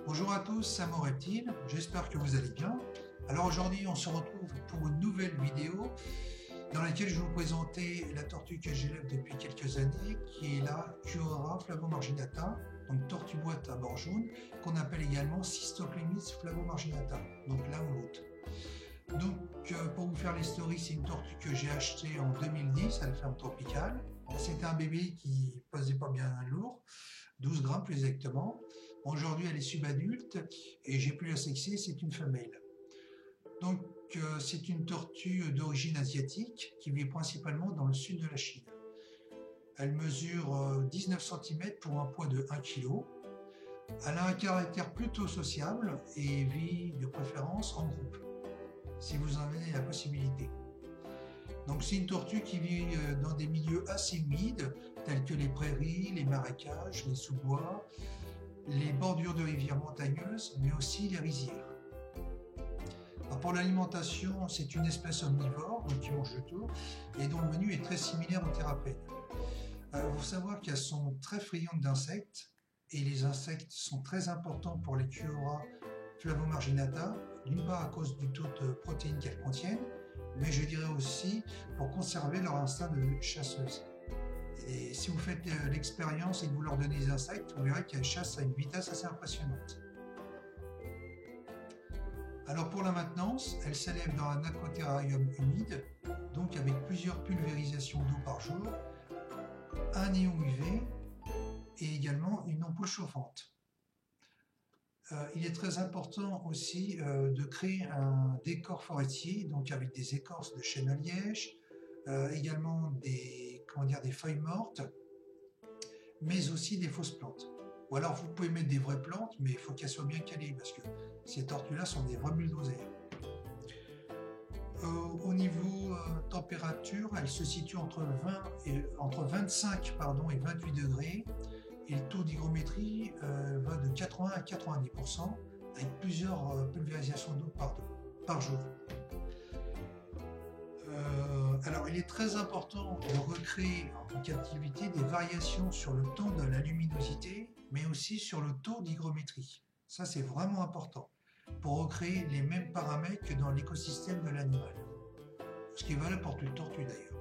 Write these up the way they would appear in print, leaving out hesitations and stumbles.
Bonjour à tous, c'est Mo Reptile, j'espère que vous allez bien. Alors aujourd'hui on se retrouve pour une nouvelle vidéo dans laquelle je vais vous présenter la tortue que j'élève depuis quelques années, qui est la Cuora flavomarginata, donc tortue boîte à bord jaune, qu'on appelle également Cystoclemys flavomarginata, donc l'un ou l'autre. Donc pour vous faire l'historique, c'est une tortue que j'ai achetée en 2010 à la ferme tropicale. C'était un bébé qui pesait pas bien lourd, 12 grammes plus exactement. Aujourd'hui, elle est subadulte et j'ai pu la sexer, c'est une femelle. Donc, c'est une tortue d'origine asiatique qui vit principalement dans le sud de la Chine. Elle mesure 19 cm pour un poids de 1 kg. Elle a un caractère plutôt sociable et vit de préférence en groupe, si vous en avez la possibilité. Donc, c'est une tortue qui vit dans des milieux assez humides, tels que les prairies, les marécages, les sous-bois, les bordures de rivières montagneuses, mais aussi les rizières. Alors pour l'alimentation, c'est une espèce omnivore, donc qui mange de tout, et dont le menu est très similaire aux thérapèdes. Il faut savoir qu'elles sont très friandes d'insectes, et les insectes sont très importants pour les Cuora flavomarginata, d'une part à cause du taux de protéines qu'elles contiennent, mais je dirais aussi pour conserver leur instinct de chasseuse. Et si vous faites l'expérience et que vous leur donnez des insectes, vous verrez qu'elles chassent à une vitesse assez impressionnante. Alors pour la maintenance, elle s'élève dans un aquaterrarium humide, donc avec plusieurs pulvérisations d'eau par jour, un néon UV et également une ampoule chauffante. Il est très important aussi de créer un décor forestier, donc avec des écorces de chêne à liège, également des feuilles mortes, mais aussi des fausses plantes. Ou alors vous pouvez mettre des vraies plantes, mais il faut qu'elles soient bien calées, parce que ces tortues-là sont des vrais bulldozers. Au niveau température, elle se situe entre 25 et 28 degrés, et le taux d'hygrométrie va de 80 à 90%, avec plusieurs pulvérisations d'eau par jour. Alors, il est très important de recréer en captivité des variations sur le temps de la luminosité, mais aussi sur le taux d'hygrométrie. Ça, c'est vraiment important pour recréer les mêmes paramètres que dans l'écosystème de l'animal. Ce qui est valable pour toute tortue d'ailleurs.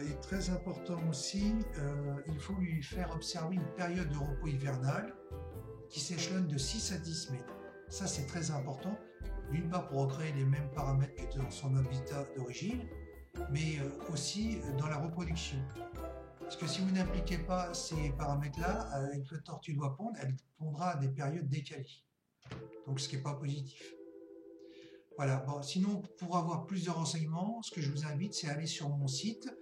Et très important aussi, il faut lui faire observer une période de repos hivernal qui s'échelonne de 6 à 10 semaines. Ça, c'est très important. D'une part pour recréer les mêmes paramètres que dans son habitat d'origine, mais aussi dans la reproduction. Parce que si vous n'appliquez pas ces paramètres-là, avec la tortue doit pondre, elle pondra à des périodes décalées. Donc ce qui n'est pas positif. Voilà, bon, sinon pour avoir plus de renseignements, ce que je vous invite, c'est aller sur mon site,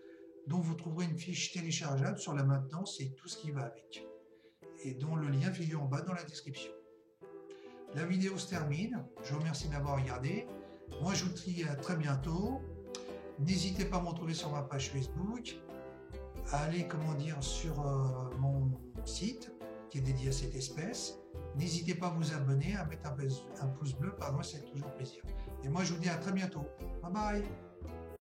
dont vous trouverez une fiche téléchargeable sur la maintenance et tout ce qui va avec. Et dont le lien figure en bas dans la description. La vidéo se termine, je vous remercie d'avoir regardé. Moi je vous dis à très bientôt. N'hésitez pas à me retrouver sur ma page Facebook, à aller sur mon site qui est dédié à cette espèce. N'hésitez pas à vous abonner, à mettre un pouce bleu, ça fait toujours plaisir. Et moi je vous dis à très bientôt. Bye bye.